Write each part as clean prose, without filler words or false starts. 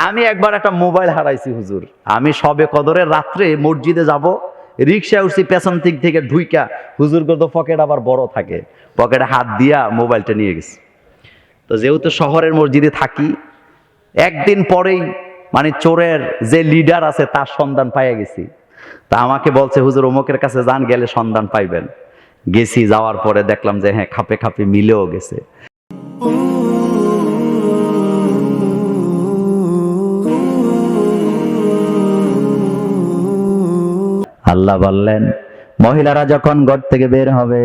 আমি একবার একটা মোবাইল হারাইছি হুজুর। আমি সবে কদরের রাত্রে মসজিদে যাব, রিক্সায় উঠছি, পেছন দিক থেকে ঢুইকা, হুজুর তো পকেট আবার বড় থাকে, পকেটে হাত দিয়া মোবাইলটা নিয়ে গেছি। তো যেহেতু শহরের মসজিদে থাকি, একদিন পরেই মানে চোরের যে লিডার আছে তার সন্ধান পাইয়া গেছি। তা আমাকে বলছে, হুজুর অমুকের কাছে যান, গেলে সন্ধান পাইবেন। গেছি, যাওয়ার পরে দেখলাম যে হ্যাঁ, খাপে খাপে মিলেও গেছে। আল্লাহ বললেন, মহিলারা যখন ঘর থেকে বের হবে,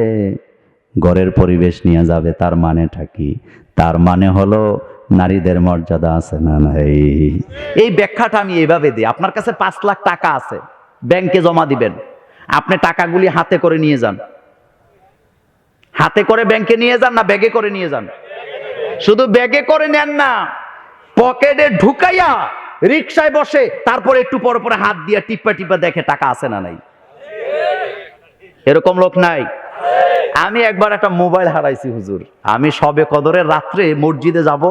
ঘরের পরিবেশ নিয়ে যাবে। তার মানেটা কি? তার মানে হলো নারীদের মর্যাদা আছে না নাই? এই ব্যাখ্যাটা আমি এইভাবে দিই। আপনার কাছে 5 লাখ টাকা আছে, ব্যাংকে জমা দিবেন। আপনি টাকাগুলি হাতে করে নিয়ে যান। হাতে করে ব্যাংকে নিয়ে যান না ব্যাগে করে নিয়ে যান? শুধু ব্যাগে করে নেন না, পকেটে ঢুকাইয়া রিক্সায় বসে, তারপরে একটু পরে পরে হাত দিয়ে টিপা টিপা দেখে টাকা আছে না নাই। এরকম লোক নাই? আমি একবার একটা মোবাইল হারাইছি হুজুর। আমি সবে কদরের রাত্রে মসজিদে যাব,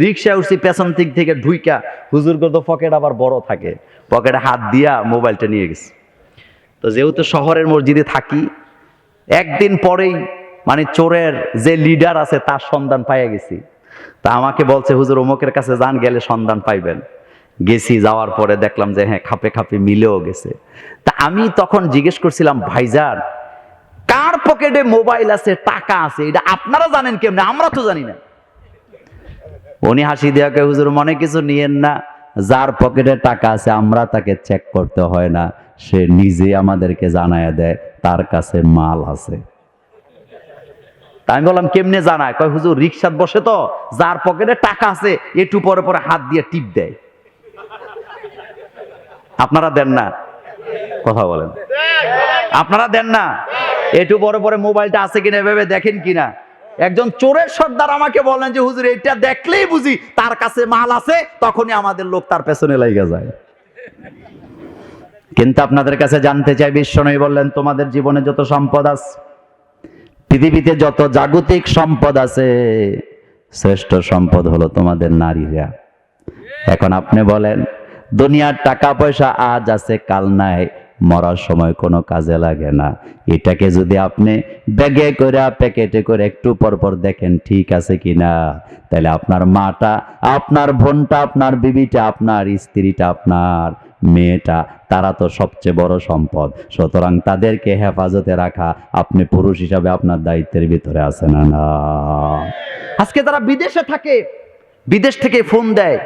রিক্সায় উঠছি, পেছন দিক থেকে ঢুইকা, হুজুর তো পকেট আবার বড় থাকে, পকেটে হাত দিয়া মোবাইলটা নিয়ে গেছি। তো যেহেতু শহরের মসজিদে থাকি, একদিন পরেই মানে চোরের যে লিডার আছে তার সন্ধান পাইয়া গেছি। তা আমাকে বলছে, হুজুর অমুকের কাছে যান, গেলে সন্ধান পাইবেন। গেছি, যাওয়ার পরে দেখলাম যে হ্যাঁ, খাপে খাপে মিলেও গেছে। তা আমি তখন জিজ্ঞেস করছিলাম, ভাইজান কার পকেটে মোবাইল আছে, টাকা আছে, এটা আপনারা জানেন কেমনে? আমরা তো জানি না। উনি হাসি দিয়া কয়, হুজুর মনে কিছু নিয়েন না, যার পকেটে টাকা আছে আমরা তাকে চেক করতে হয় না, সে নিজে আমাদেরকে জানায় দেয় তার কাছে মাল আছে। আমি বললাম, কেমনে জানায়? কয়, হুজুর রিক্সাত বসে তো, যার পকেটে টাকা আছে একটু পরে পরে হাত দিয়ে টিপ দেয়। আপনারা দেন না? কথা বলেন, আপনারা দেন না? একটু পরে পরে মোবাইলটা আছে কিনা ভেবে দেখেন কিনা? একজন চোরের সর্দার আমাকে বলেন যে, হুজুর এটা দেখলেই বুঝি তার কাছে মাল আছে, তখনই আমাদের লোক তার পেছনে লেগে যায়। কিন্তু আপনাদের কাছে জানতে চাই, বিশ্বনবী বললেন, তোমাদের জীবনে যত সম্পদ আছে, পৃথিবীতে যত জাগতিক সম্পদ আছে, শ্রেষ্ঠ সম্পদ হলো তোমাদের নারীরা। এখন আপনি বলেন, দুনিয়ার টাকা পয়সা আজ আছে কাল নাই, মরার সময় কোনো কাজে লাগে না। এটাকে যদি আপনি ব্যাগে করে প্যাকেটে করে একটু পর পর দেখেন ঠিক আছে কিনা, তাহলে আপনার মাটা, আপনার বোনটা, আপনার বিবিটা, আপনার স্ত্রীটা, আপনার মেয়েটা, তারা তো সবচেয়ে বড় সম্পদ। সুতরাং তাদেরকে হেফাজতে রাখা আপনি পুরুষ হিসাবে আপনার দায়িত্বের ভিতরে আছে না? না। আজকে তারা বিদেশে থাকে, বিদেশ থেকে ফোন দেয়,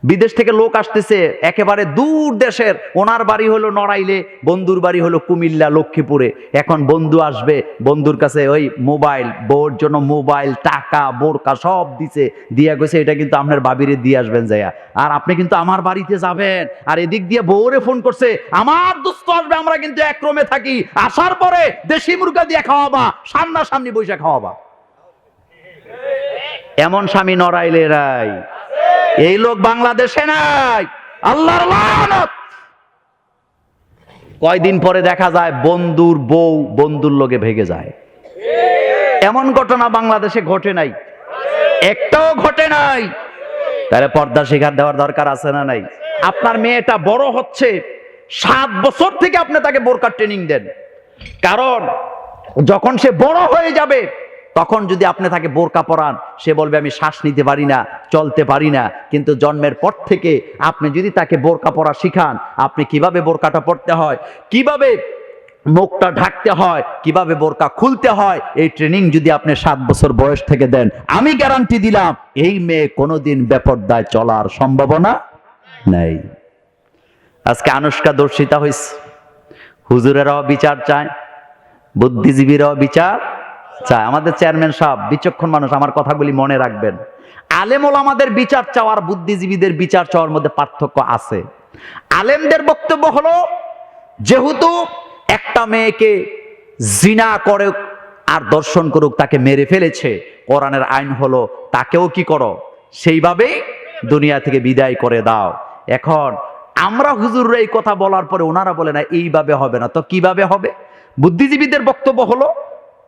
বিদেশ থেকে লোক আসতেছে একেবারে দূর দেশের, ওনার বাড়ি হলো নড়াইলে, বন্ধুর বাড়ি হলো কুমিল্লা, লক্ষ্মীপুরে। এখন বন্ধু আসবে, বন্ধুর কাছে ওই মোবাইল, বউর জন্য মোবাইল, টাকা, বোরকা সব দিছে, দিয়া গেছে এটা কিন্তু আপনার বাবিরে দিয়ে আসবেন যাইয়া, আর আপনি কিন্তু আমার বাড়িতে যাবেন। আর এদিক দিয়ে বউরে ফোন করছে, আমার দোস্ত আসবে, আমরা কিন্তু এক রুমে থাকি, আসার পরে দেশি মুরগা দিয়ে খাওয়াবা, সামনাসামনি বসে খাওয়াবা। এমন স্বামী নড়াইলে রাই, এই লোক বাংলাদেশে নাই। আল্লাহর লানত। কয়দিন পরে দেখা যায় বন্ধুর বউ বন্ধুর লোকে ভেগে যায়। এমন ঘটনা বাংলাদেশে ঘটে নাই, একটাও ঘটে নাই। তাহলে পর্দা শিক্ষা দেওয়ার দরকার আছে না নাই? আপনার মেয়েটা বড় হচ্ছে, 7 বছর থেকে আপনি তাকে বোরকার ট্রেনিং দেন, কারণ যখন সে বড় হয়ে যাবে তখন যদি আপনি তাকে বোরকা পরান, সে বলবে আমি শ্বাস নিতে পারি না, চলতে পারি না। কিন্তু জন্মের পর থেকে আপনি যদি তাকে বোরকা পরা শিখান, আপনি কিভাবে বোরকাটা পরতে হয়, কিভাবে মুখটা ঢাকতে হয়, কিভাবে বোরকা খুলতে হয়, এই ট্রেনিং যদি আপনি 7 বছর বয়স থেকে দেন, আমি গ্যারান্টি দিলাম এই মেয়ে কোনোদিন বেপরদায় চলার সম্ভাবনা নেই। আজকে আনুষ্কা দর্শিতা হয়েছে, হুজুরেরাও বিচার চায়, বুদ্ধিজীবীরাও বিচার চায়। আমাদের চেয়ারম্যান সাহেব বিচক্ষণ মানুষ, আমার কথাগুলি মনে রাখবেন। আলেম ওলামাদের বিচার চাওয়ার, বুদ্ধিজীবীদের বিচার চাওয়ার মধ্যে পার্থক্য আছে। আলেমদের বক্তব্য হলো, যেহেতু একটা মেয়েকে জিনা করে আর দর্শন করুক, তাকে মেরে ফেলেছে, কোরআনের আইন হলো তাকেও কি করো, সেইভাবেই দুনিয়া থেকে বিদায় করে দাও। এখন আমরা হুজুররা এই কথা বলার পরে ওনারা বলে না এইভাবে হবে না, তো কিভাবে হবে? বুদ্ধিজীবীদের বক্তব্য হলো,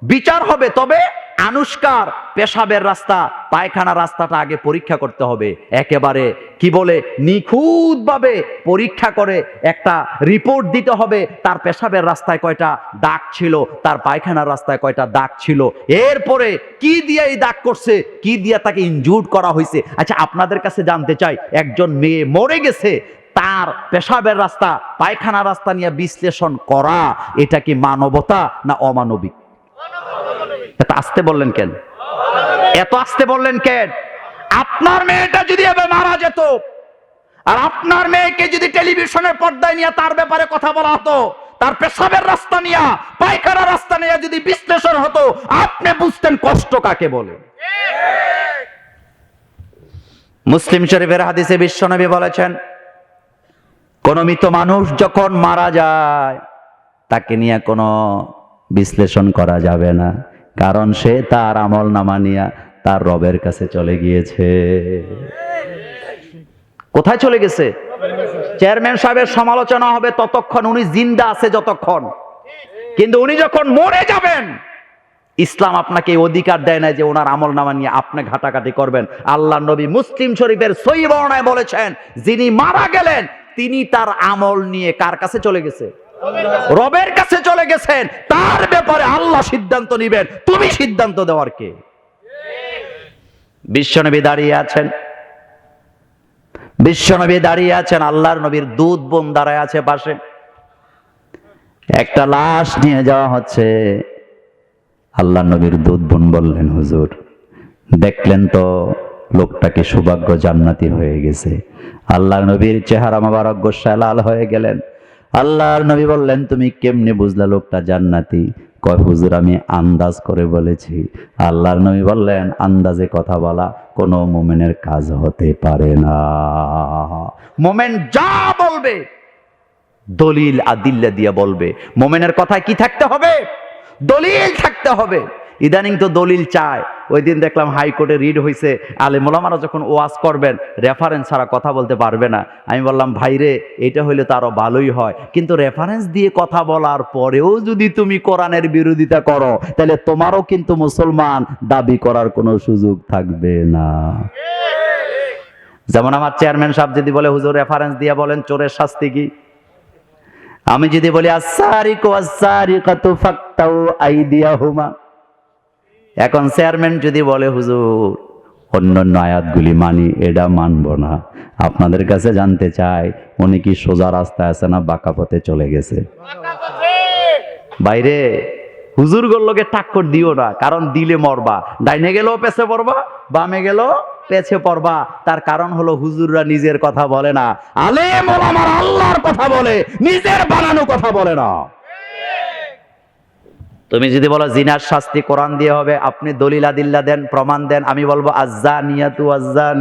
বিচার হবে, তবে আনুষ্কার পেশাবের রাস্তা, পায়খানা রাস্তাটা আগে পরীক্ষা করতে হবে। একেবারে কি বলে নিখুঁতভাবে পরীক্ষা করে একটা রিপোর্ট দিতে হবে, তার পেশাবের রাস্তায় কয়টা দাগ ছিল, তার পায়খানার রাস্তায় কয়টা দাগ ছিল, এরপরে কি দিয়ে এই দাগ করছে, কি দিয়ে তাকে ইনজুর্ড করা হয়েছে। আচ্ছা, আপনাদের কাছে জানতে চাই, একজন মেয়ে মরে গেছে, তার পেশাবের রাস্তা, পায়খানা রাস্তা নিয়ে বিশ্লেষণ করা, এটা কি মানবতা না অমানবিক? এত আস্তে বললেন কেন? এত আস্তে বললেন কেন? আপনার মেয়েটা যদি এভাবে মারা যেত, আর আপনার মেয়েকে যদি টেলিভিশনের পর্দায় নিয়ে তার ব্যাপারে কথা বলা হতো, তার পেশাবের রাস্তা নিয়ে, পায়খানার রাস্তা নিয়ে যদি বিশ্লেষণ হতো, আপনি বুঝতেন কষ্ট কাকে বলে। মুসলিম শরীফের হাদিসে বিশ্বনবী বলেছেন, কোন মৃত মানুষ যখন মারা যায়, তাকে নিয়ে কোনো বিশ্লেষণ করা যাবে না, কারণ সে তার আমল নামা নিয়ে তার রবের কাছে চলে গিয়েছে। কোথায় চলে গেছে? চেয়ারম্যান সাহেবের সমালোচনা হবে ততক্ষণ, উনি জিন্দা আছে যতক্ষণ, কিন্তু উনি যখন মরে যাবেন, ইসলাম আপনাকে অধিকার দেয় না যে ওনার আমল নামা নিয়ে আপনি ঘাটাঘাটি করবেন। আল্লাহ নবী মুসলিম শরীফের সহিহ বর্ণনায় বলেছেন, যিনি মারা গেলেন তিনি তার আমল নিয়ে কার কাছে চলে গেছে? রবের কাছে চলে গেছেন। তার ব্যাপারে আল্লাহ সিদ্ধান্ত নিবেন, তুমি সিদ্ধান্ত দেওয়ার কে? বিশ্বনবী দাঁড়িয়ে আছেন, বিশ্বনবী দাঁড়িয়ে আছেন, আল্লাহর নবীর দুধ বোন দাঁড়ায় আছে পাশে। একটা লাশ নিয়ে যাওয়া হচ্ছে। আল্লাহর নবীর দুধ বোন বললেন, হুজুর দেখলেন তো লোকটাকে সৌভাগ্য জান্নাতি হয়ে গেছে। আল্লাহর নবীর চেহারা মোবারক গোস্সায় লাল হয়ে গেলেন। আল্লাহর নবী বললেন, তুমি কেমনে বুঝলা লোকটা জান্নাতি? কয়, হুজুর আমি আন্দাজ করে বলেছি। আল্লাহর নবী বললেন, আন্দাজে কথা বলা কোনো মুমিনের কাজ হতে পারে না। মুমিন যা বলবে দলিল আদিল্লা দিয়ে বলবে। মুমিনের কথায় কি থাকতে হবে? দলিল থাকতে হবে। ইদানিং তো দলিল চায়। ওই দিন দেখলাম হাইকোর্টে রিড হয়েছে, আলেম ওলামারা যখন ওয়াজ করবেন রেফারেন্স ছাড়া কথা বলতে পারবে না। আমি বললাম, ভাইরে এটা হইলে তো আরো ভালোই হয়, কিন্তু রেফারেন্স দিয়ে কথা বলার পরেও যদি তুমি কোরআনের বিরোধিতা করো, তাহলে তোমারও কিন্তু মুসলমান দাবি করার কোনো সুযোগ থাকবে না। যেমন আমার চেয়ারম্যান সাহেব যদি বলে, হুজুর রেফারেন্স দিয়ে বলেন চোরের শাস্তি কি, আমি যদি বলি আস-সারিকু ওয়াস-সারিকাতু ফাকতাউ আইদিয়াহুমা, এখন চেয়ারম্যান যদি বলে, হুজুর অন্যান্য আয়াতগুলি মানি, এটা মানবো না। আপনাদের কাছে জানতে চাই, উনি কি সোজা রাস্তায় আছে না বাঁকা পথে চলে গেছে? বাইরে হুজুর গুলোকে টাক্কর দিও না, কারণ দিলে মরবা। ডাইনে গেলেও পেছে পড়বা, বামে গেলেও পেছে পড়বা। তার কারণ হলো হুজুররা নিজের কথা বলে না, আলেম ওলামারা আল্লাহর কথা বলে, নিজের বানানো কথা বলে না। তুমি যদি বলো জিনার শাস্তি কোরআন দিয়ে হবে, আপনি দলিল আদিল্লা দেন, প্রমাণ দেন। আমি বলবো আয-যানিয়াতু ওয়াজ-যানি